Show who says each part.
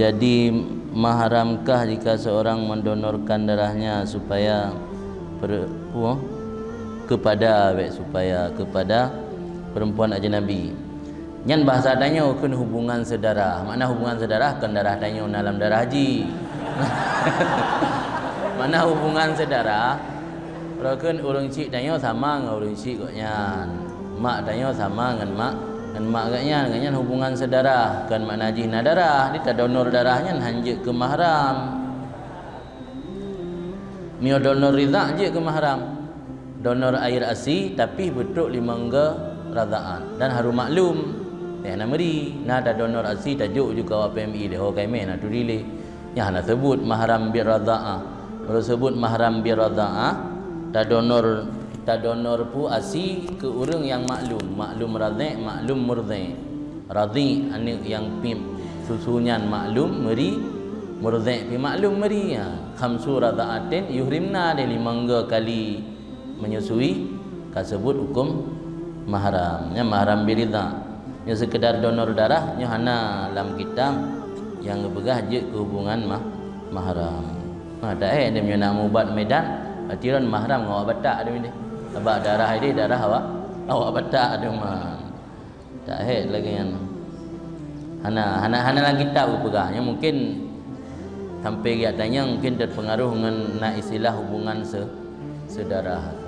Speaker 1: Jadi mahramkah jika seorang mendonorkan darahnya supaya kepada perempuan ajnabi? Nyan bahasa tanya kan hubungan saudara. Mana hubungan saudara kan darah tanya dalam darah haji. Mana hubungan saudara? Kalau kan orang cik tanya sama dengan orang cik koknya. Mak tanya sama dengan mak dan mak katnya hubungan saudara kan mak najih na darah dia tak donor darahnya hanya ke mahram. Mio donor ridha je ke mahram. Donor air asi tapi betul limangga radaan dan haru maklum teh na meri na ada donor asi tajuk juga PMI dia hokai meh na tu dile nya na sebut mahram bi radaan. Kalau sebut mahram bi radaan ta donor pu asi ke orang yang maklum radhi maklum murdhi radhi ane yang pim susunyan maklum meri murdhi pi maklum meri ya khamsu radaatin yuhrimna de limangga kali menyusui kasebut hukum mahram nya mahram biridha nya sekedar donor darah nya hana dalam kitab yang begah je ke hubungan mahram tak dia nak ubat medan atiran mahram ngawak batak ada ni sebab darah ini darah awak batak ada mah tak head lagi kan hana lang kitab pegahnya mungkin sampai dia tanya mungkin terpengaruh dengan nak istilah hubungan saudara.